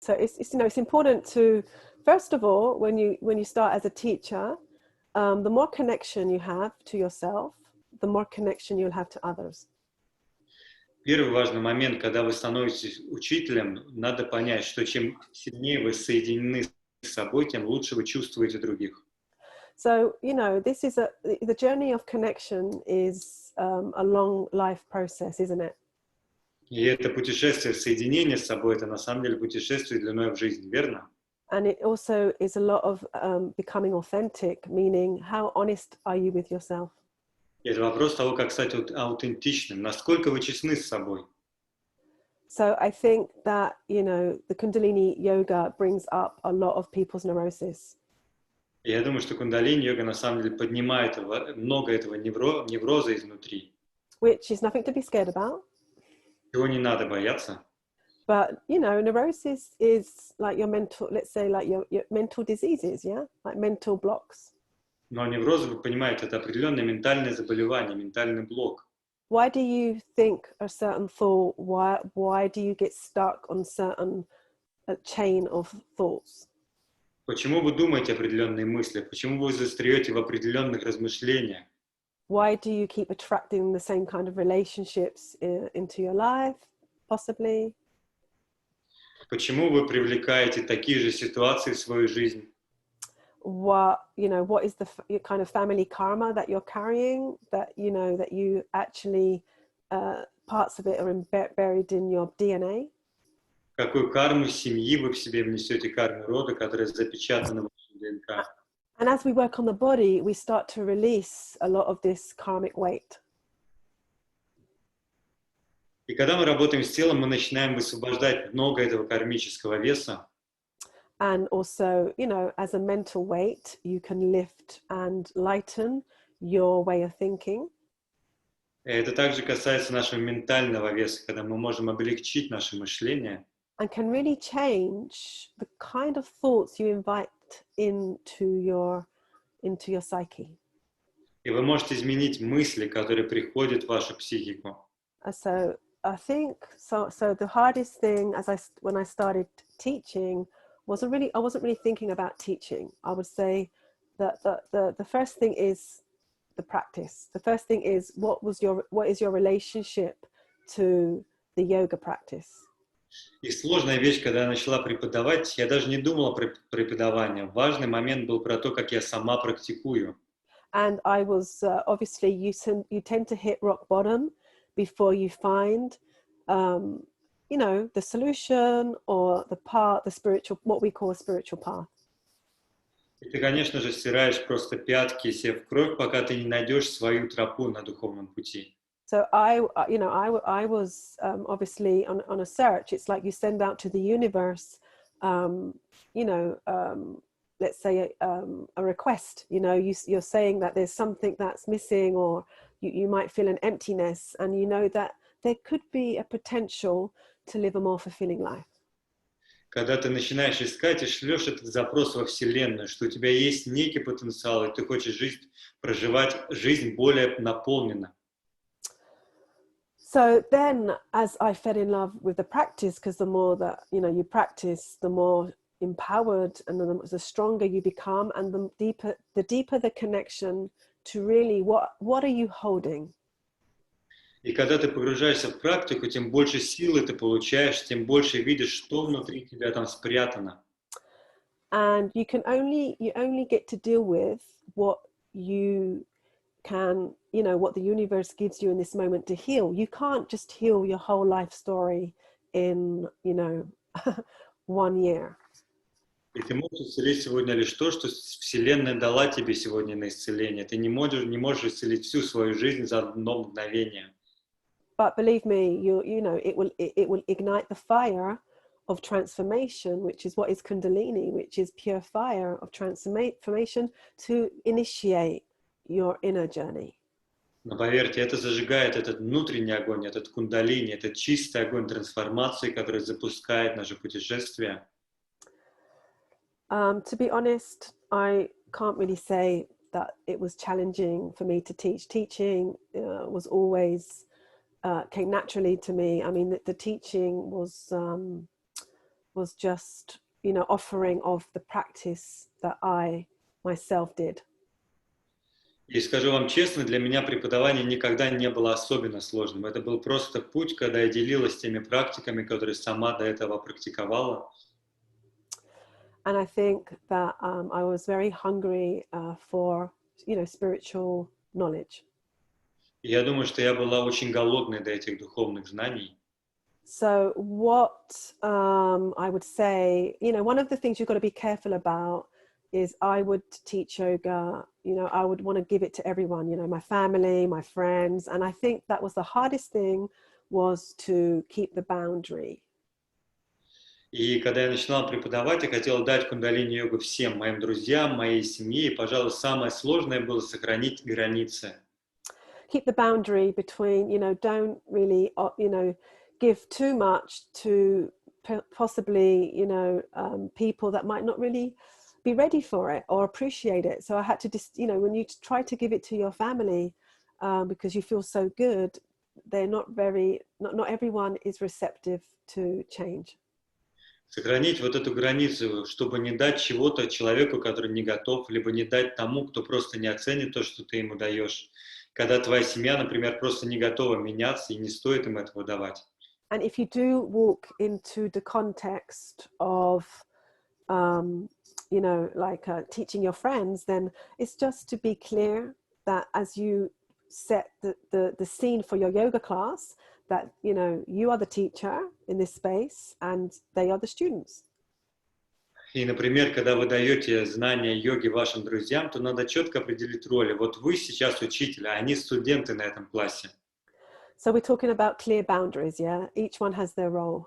So it's it's important to, first of all, when you start as a teacher, the more connection you have to yourself, the more connection you'll have to others. Первый важный момент, когда вы становитесь учителем, надо понять, что чем сильнее вы соединены с собой, тем лучше вы чувствуете других. So, this is the journey of connection is a long life process, isn't it? И это pутешествие соединения с собой, это на самом деле путешествие длиной в жизнь, верно? And it also is a lot of becoming authentic, meaning how honest are you with yourself? И это вопрос того, как стать аутентичным, насколько вы честны с собой. So I think that, the Kundalini yoga brings up a lot of people's neurosis. И я думаю, что кундалини-йога на самом деле поднимает много этого невроза изнутри. Which is nothing to be scared about. Чего не надо бояться. But, neurosis is like your mental, let's say like your mental diseases, yeah? Like mental blocks. Но неврозы, вы понимаете, это определенное ментальное заболевание, ментальный блок. Why do you think a certain thought? Why do you get stuck on certain chain of thoughts? Почему вы думаете определенные мысли? Почему вы застряете в определенных размышлениях? Why do you keep attracting the same kind of relationships into your life, possibly? Почему вы привлекаете такие же ситуации в свою жизнь? What is the kind of family karma that you're carrying, that you actually parts of it are buried in your DNA? Какую карму семьи вы в себе внесете, карму рода, которая запечатана в вашем ДНК? And as we work on the body, we start to release a lot of this karmic weight. И когда мы работаем с телом, мы начинаем высвобождать много этого кармического веса. And also, as a mental weight, you can lift and lighten your way of thinking. Это также касается нашего ментального веса, когда мы можем облегчить наше мышление. And can really change the kind of thoughts you invite into your psyche. И вы можете изменить мысли, которые приходят в вашу психику. So I think the hardest thing when I started teaching I wasn't really thinking about teaching. I would say that the first thing is the practice. The first thing is what is your relationship to the yoga practice. И сложная вещь, когда я начала преподавать, я даже не думала про преподавание. Важный момент был про то, как я сама практикую. And I was obviously you tend to hit rock bottom before you find the solution or the path, the spiritual, what we call a spiritual path. И ты, конечно же, стираешь просто пятки себе в кровь, пока ты не найдешь свою тропу на духовном пути. So I was obviously on a search. It's like you send out to the universe, let's say a request. You're saying that there's something that's missing, or you might feel an emptiness, and that there could be a potential to live a more fulfilling life. Когда ты начинаешь искать и шлешь этот запрос во Вселенную, что у тебя есть некий потенциал, и ты хочешь проживать жизнь более наполненно. So then, as I fell in love with the practice, because the more that you practice, the more empowered and the stronger you become, and the deeper the connection to really what are you holding. И когда ты погружаешься в практику, тем больше силы ты получаешь, тем больше видишь, что внутри тебя там спрятано. And you only get to deal with what you can, what the universe gives you in this moment to heal. You can't just heal your whole life story in 1 year. И ты можешь исцелить сегодня лишь то, что Вселенная дала тебе сегодня на исцеление. Ты не можешь исцелить всю свою жизнь за одно мгновение. But believe me, it will ignite the fire of transformation, which is what is Kundalini, which is pure fire of transformation to initiate your inner journey. Но поверьте, это зажигает этот внутренний огонь, этот кундалини, этот чистый огонь трансформации, который запускает наше путешествие. To be honest, I can't really say that it was challenging for me to teach. Teaching was always came naturally to me. I mean, the teaching was was just, you know, offering of the practice that I myself did. И скажу вам честно, для меня преподавание никогда не было особенно сложным. Это был просто путь, когда я делилась теми практиками, которые сама до этого практиковала. And I think that I was very hungry for, you know, spiritual knowledge. И я думаю, что я была очень голодной до этих духовных знаний. So what I would say, you know, one of the things you've got to be careful about is I would teach yoga, you know, I would want to give it to everyone, you know, my family, my friends. And I think that was the hardest thing, was to keep the boundary. И когда я начинал преподавать, я хотел дать кундалини-йогу всем моим друзьям, моей семье. И, пожалуй, самое сложное было сохранить границы. Keep the boundary between, you know, don't really, you know, give too much to possibly, you know, people that might not really be ready for it or appreciate it. So I had to just, you know, when you try to give it to your family because you feel so good, they're not everyone is receptive to change. Сохранить вот эту границу, чтобы не дать чего-то человеку, который не готов, либо не дать тому, кто просто не оценит то, что ты ему даешь. Когда твоя семья, например, просто не готова меняться, и не стоит им этого давать. And if you do walk into the context of, you know, like teaching your friends, then it's just to be clear that as you set the scene for your yoga class, that, you know, you are the teacher in this space and they are the students. И, например, когда вы даете знания йоги вашим друзьям, то надо четко определить роли. Вот вы сейчас учитель, а они студенты на этом классе. So we're talking about clear boundaries, yeah? Each one has their role.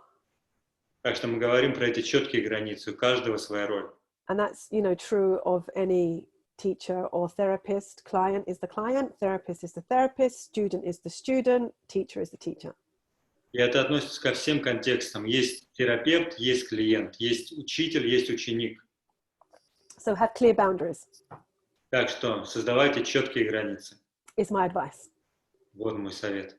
Так что мы говорим про эти четкие границы, у каждого своя роль. And that's, you know, true of any teacher or therapist. Client is the client, therapist is the therapist, student is the student, teacher is the teacher. И это относится ко всем контекстам. Есть терапевт, есть клиент, есть учитель, есть ученик. So have clear boundaries. Так что создавайте четкие границы. Is my advice. Вот мой совет.